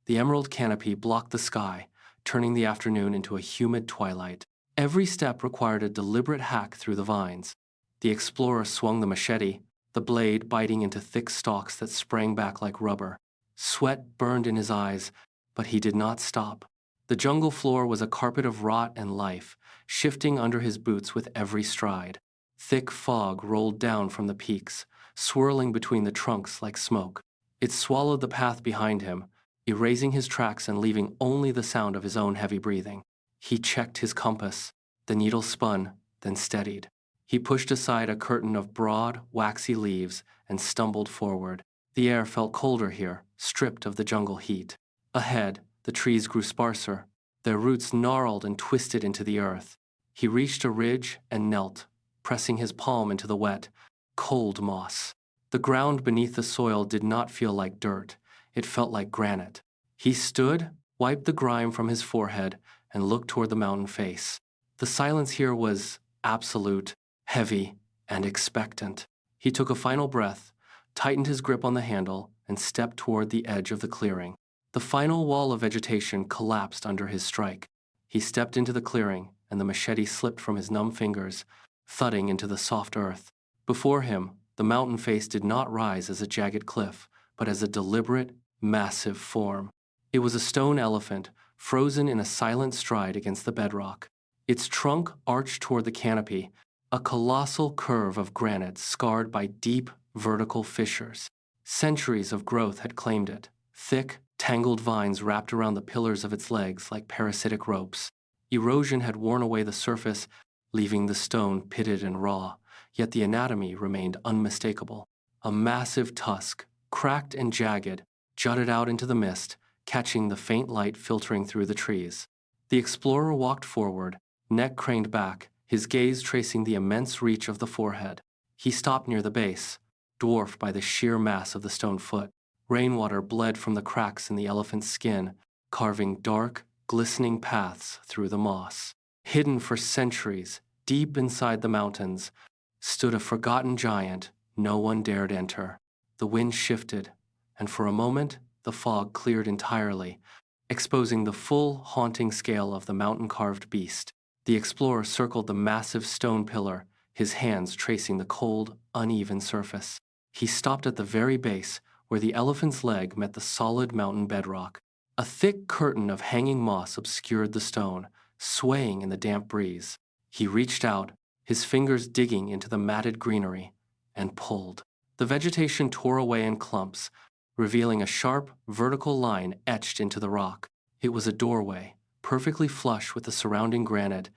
The emerald canopy blocked the sky, turning the afternoon into a humid twilight. Every step required a deliberate hack through the vines. The explorer swung the machete, the blade biting into thick stalks that sprang back like rubber. Sweat burned in his eyes, but he did not stop. The jungle floor was a carpet of rot and life, shifting under his boots with every stride. Thick fog rolled down from the peaks, swirling between the trunks like smoke. It swallowed the path behind him, erasing his tracks and leaving only the sound of his own heavy breathing. He checked his compass. The needle spun, then steadied. He pushed aside a curtain of broad, waxy leaves and stumbled forward. The air felt colder here, stripped of the jungle heat. Ahead, the trees grew sparser. Their roots gnarled and twisted into the earth. He reached a ridge and knelt, pressing his palm into the wet, cold moss. The ground beneath the soil did not feel like dirt. It felt like granite. He stood, wiped the grime from his forehead, and looked toward the mountain face. The silence here was absolute, heavy, and expectant. He took a final breath, tightened his grip on the handle, and stepped toward the edge of the clearing. The final wall of vegetation collapsed under his strike. He stepped into the clearing, and the machete slipped from his numb fingers, thudding into the soft earth. Before him, the mountain face did not rise as a jagged cliff, but as a deliberate, massive form. It was a stone elephant, frozen in a silent stride against the bedrock. Its trunk arched toward the canopy, a colossal curve of granite scarred by deep, vertical fissures. Centuries of growth had claimed it. Thick, tangled vines wrapped around the pillars of its legs like parasitic ropes. Erosion had worn away the surface, leaving the stone pitted and raw, yet the anatomy remained unmistakable. A massive tusk, cracked and jagged, jutted out into the mist, catching the faint light filtering through the trees. The explorer walked forward, neck craned back, his gaze tracing the immense reach of the forehead. He stopped near the base, dwarfed by the sheer mass of the stone foot. Rainwater bled from the cracks in the elephant's skin, carving dark, glistening paths through the moss. Hidden for centuries, deep inside the mountains, stood a forgotten giant no one dared enter. The wind shifted, and for a moment, the fog cleared entirely, exposing the full, haunting scale of the mountain-carved beast. The explorer circled the massive stone pillar, his hands tracing the cold, uneven surface. He stopped at the very base, where the elephant's leg met the solid mountain bedrock. A thick curtain of hanging moss obscured the stone, swaying in the damp breeze. He reached out, his fingers digging into the matted greenery, and pulled. The vegetation tore away in clumps, revealing a sharp, vertical line etched into the rock. It was a doorway, perfectly flush with the surrounding granite,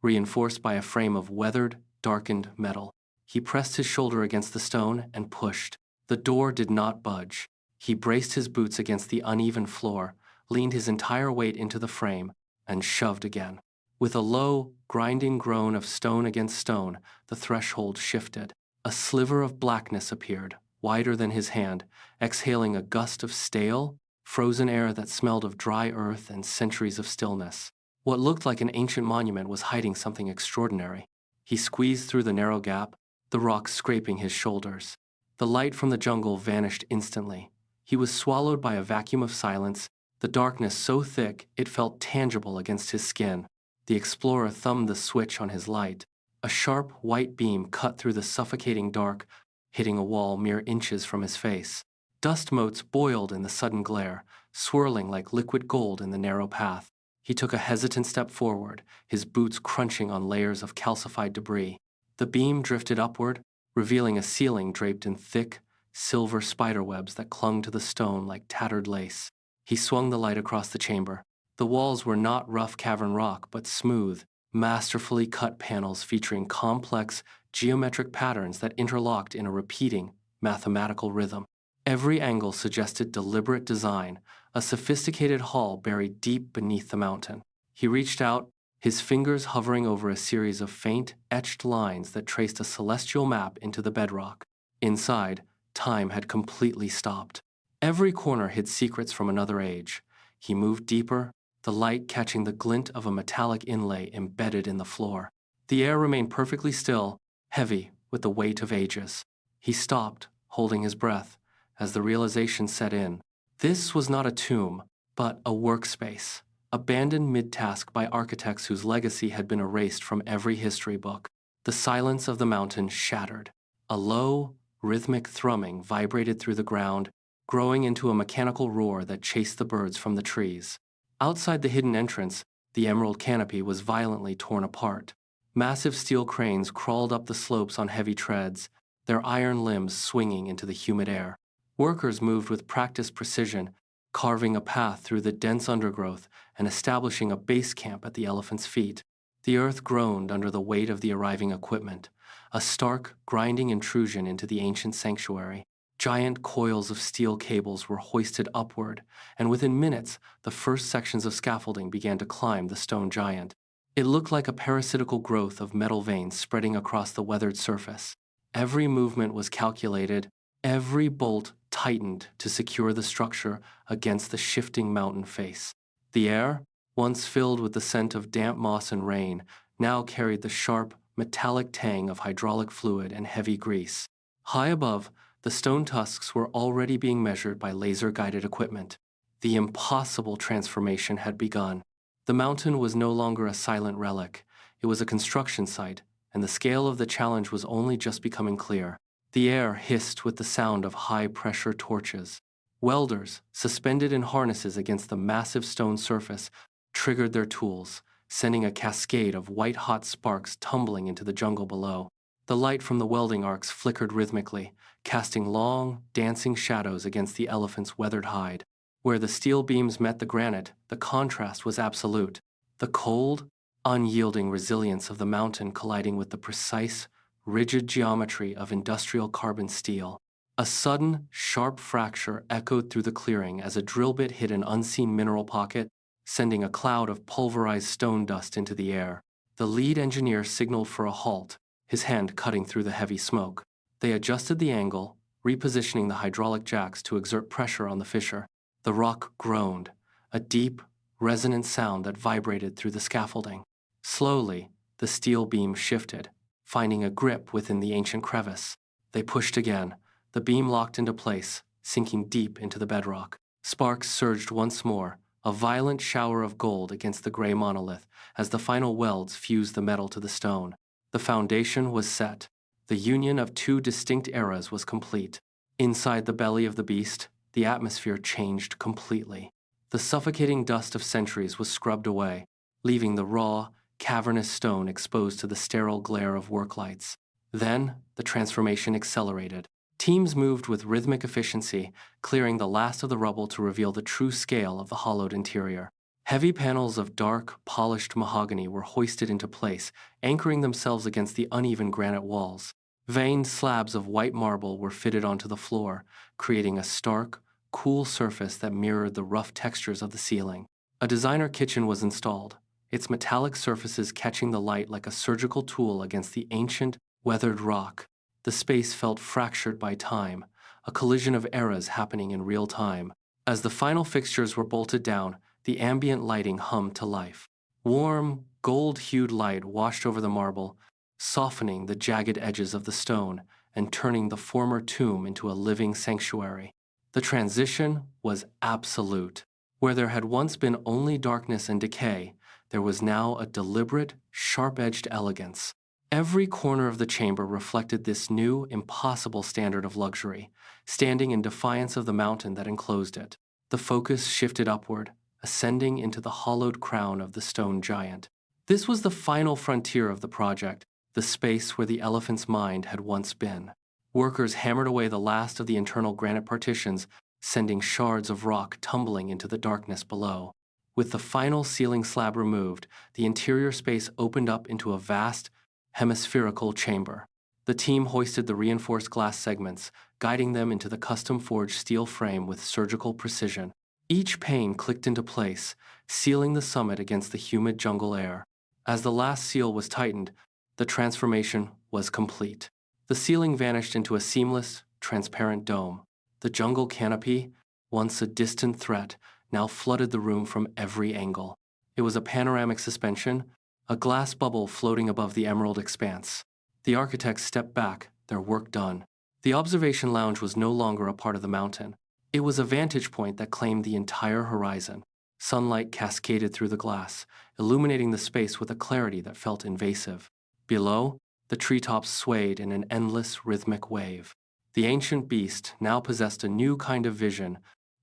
reinforced by a frame of weathered, darkened metal. He pressed his shoulder against the stone and pushed. The door did not budge. He braced his boots against the uneven floor, leaned his entire weight into the frame, and shoved again. With a low, grinding groan of stone against stone, the threshold shifted. A sliver of blackness appeared, wider than his hand, exhaling a gust of stale, frozen air that smelled of dry earth and centuries of stillness. What looked like an ancient monument was hiding something extraordinary. He squeezed through the narrow gap, the rock scraping his shoulders. The light from the jungle vanished instantly. He was swallowed by a vacuum of silence, the darkness so thick it felt tangible against his skin. The explorer thumbed the switch on his light. A sharp, white beam cut through the suffocating dark, hitting a wall mere inches from his face. Dust motes boiled in the sudden glare, swirling like liquid gold in the narrow path. He took a hesitant step forward, his boots crunching on layers of calcified debris. The beam drifted upward, revealing a ceiling draped in thick, silver spiderwebs that clung to the stone like tattered lace. He swung the light across the chamber. The walls were not rough cavern rock, but smooth, masterfully cut panels featuring complex, geometric patterns that interlocked in a repeating, mathematical rhythm. Every angle suggested deliberate design, a sophisticated hall buried deep beneath the mountain. He reached out, his fingers hovering over a series of faint, etched lines that traced a celestial map into the bedrock. Inside, time had completely stopped. Every corner hid secrets from another age. He moved deeper, the light catching the glint of a metallic inlay embedded in the floor. The air remained perfectly still, heavy with the weight of ages. He stopped, holding his breath, as the realization set in. This was not a tomb, but a workspace, abandoned mid-task by architects whose legacy had been erased from every history book. The silence of the mountain shattered. A low, rhythmic thrumming vibrated through the ground, growing into a mechanical roar that chased the birds from the trees. Outside the hidden entrance, the emerald canopy was violently torn apart. Massive steel cranes crawled up the slopes on heavy treads, their iron limbs swinging into the humid air. Workers moved with practiced precision, carving a path through the dense undergrowth and establishing a base camp at the elephant's feet. The earth groaned under the weight of the arriving equipment, a stark, grinding intrusion into the ancient sanctuary. Giant coils of steel cables were hoisted upward, and within minutes, the first sections of scaffolding began to climb the stone giant. It looked like a parasitical growth of metal veins spreading across the weathered surface. Every movement was calculated, every bolt tightened to secure the structure against the shifting mountain face. The air, once filled with the scent of damp moss and rain, now carried the sharp, metallic tang of hydraulic fluid and heavy grease. High above, the stone tusks were already being measured by laser-guided equipment. The impossible transformation had begun. The mountain was no longer a silent relic. It was a construction site, and the scale of the challenge was only just becoming clear. The air hissed with the sound of high-pressure torches. Welders, suspended in harnesses against the massive stone surface, triggered their tools, sending a cascade of white-hot sparks tumbling into the jungle below. The light from the welding arcs flickered rhythmically, casting long, dancing shadows against the elephant's weathered hide. Where the steel beams met the granite, the contrast was absolute. The cold, unyielding resilience of the mountain colliding with the precise, rigid geometry of industrial carbon steel. A sudden, sharp fracture echoed through the clearing as a drill bit hit an unseen mineral pocket, sending a cloud of pulverized stone dust into the air. The lead engineer signaled for a halt, his hand cutting through the heavy smoke. They adjusted the angle, repositioning the hydraulic jacks to exert pressure on the fissure. The rock groaned, a deep, resonant sound that vibrated through the scaffolding. Slowly, the steel beam shifted, finding a grip within the ancient crevice. They pushed again, the beam locked into place, sinking deep into the bedrock. Sparks surged once more, a violent shower of gold against the gray monolith as the final welds fused the metal to the stone. The foundation was set. The union of two distinct eras was complete. Inside the belly of the beast, the atmosphere changed completely. The suffocating dust of centuries was scrubbed away, leaving the raw, cavernous stone exposed to the sterile glare of work lights. Then, the transformation accelerated. Teams moved with rhythmic efficiency, clearing the last of the rubble to reveal the true scale of the hollowed interior. Heavy panels of dark, polished mahogany were hoisted into place, anchoring themselves against the uneven granite walls. Veined slabs of white marble were fitted onto the floor, creating a stark, cool surface that mirrored the rough textures of the ceiling. A designer kitchen was installed, its metallic surfaces catching the light like a surgical tool against the ancient, weathered rock. The space felt fractured by time, a collision of eras happening in real time. As the final fixtures were bolted down, the ambient lighting hummed to life. Warm, gold-hued light washed over the marble, softening the jagged edges of the stone and turning the former tomb into a living sanctuary. The transition was absolute. Where there had once been only darkness and decay, there was now a deliberate, sharp-edged elegance. Every corner of the chamber reflected this new, impossible standard of luxury, standing in defiance of the mountain that enclosed it. The focus shifted upward, ascending into the hollowed crown of the stone giant. This was the final frontier of the project, the space where the elephant's mind had once been. Workers hammered away the last of the internal granite partitions, sending shards of rock tumbling into the darkness below. With the final ceiling slab removed, the interior space opened up into a vast, hemispherical chamber. The team hoisted the reinforced glass segments, guiding them into the custom-forged steel frame with surgical precision. Each pane clicked into place, sealing the summit against the humid jungle air. As the last seal was tightened, the transformation was complete. The ceiling vanished into a seamless, transparent dome. The jungle canopy, once a distant threat, now flooded the room from every angle. It was a panoramic suspension, a glass bubble floating above the emerald expanse. The architects stepped back, their work done. The observation lounge was no longer a part of the mountain. It was a vantage point that claimed the entire horizon. Sunlight cascaded through the glass, illuminating the space with a clarity that felt invasive. Below, the treetops swayed in an endless rhythmic wave. The ancient beast now possessed a new kind of vision,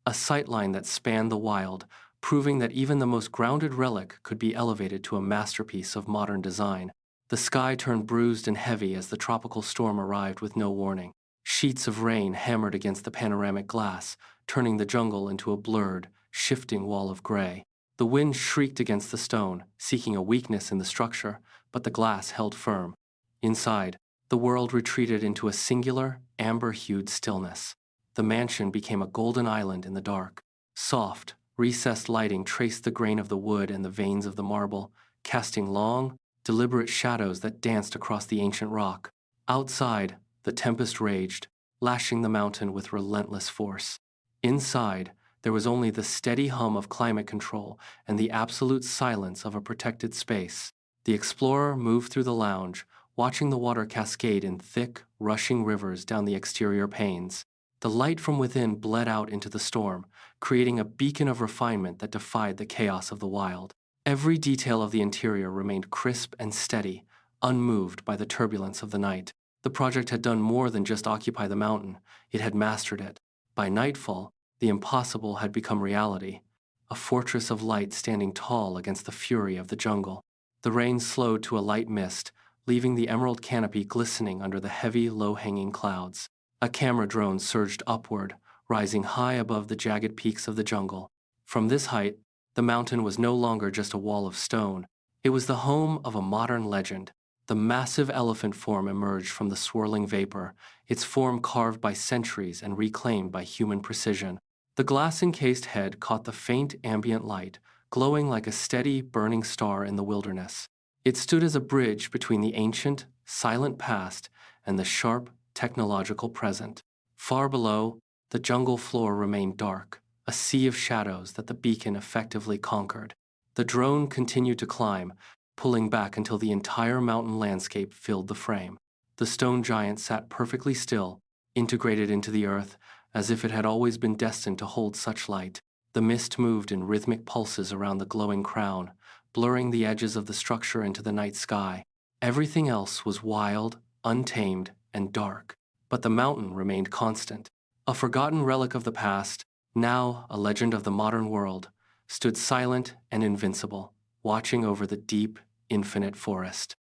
a sightline that spanned the wild, proving that even the most grounded relic could be elevated to a masterpiece of modern design. The sky turned bruised and heavy as the tropical storm arrived with no warning. Sheets of rain hammered against the panoramic glass, turning the jungle into a blurred, shifting wall of gray. The wind shrieked against the stone, seeking a weakness in the structure, but the glass held firm. Inside, the world retreated into a singular, amber-hued stillness. The mansion became a golden island in the dark. Soft, recessed lighting traced the grain of the wood and the veins of the marble, casting long, deliberate shadows that danced across the ancient rock. Outside, the tempest raged, lashing the mountain with relentless force. Inside, there was only the steady hum of climate control and the absolute silence of a protected space. The explorer moved through the lounge, watching the water cascade in thick, rushing rivers down the exterior panes. The light from within bled out into the storm, creating a beacon of refinement that defied the chaos of the wild. Every detail of the interior remained crisp and steady, unmoved by the turbulence of the night. The project had done more than just occupy the mountain, it had mastered it. By nightfall, the impossible had become reality, a fortress of light standing tall against the fury of the jungle. The rain slowed to a light mist, leaving the emerald canopy glistening under the heavy, low-hanging clouds. A camera drone surged upward, rising high above the jagged peaks of the jungle. From this height, the mountain was no longer just a wall of stone. It was the home of a modern legend. The massive elephant form emerged from the swirling vapor, its form carved by centuries and reclaimed by human precision. The glass-encased head caught the faint ambient light, glowing like a steady, burning star in the wilderness. It stood as a bridge between the ancient, silent past and the sharp, technological present. Far below, the jungle floor remained dark, a sea of shadows that the beacon effectively conquered. The drone continued to climb, pulling back until the entire mountain landscape filled the frame. The stone giant sat perfectly still, integrated into the earth, as if it had always been destined to hold such light. The mist moved in rhythmic pulses around the glowing crown, blurring the edges of the structure into the night sky. Everything else was wild, untamed, and dark, but the mountain remained constant. A forgotten relic of the past, now a legend of the modern world, stood silent and invincible, watching over the deep, infinite forest.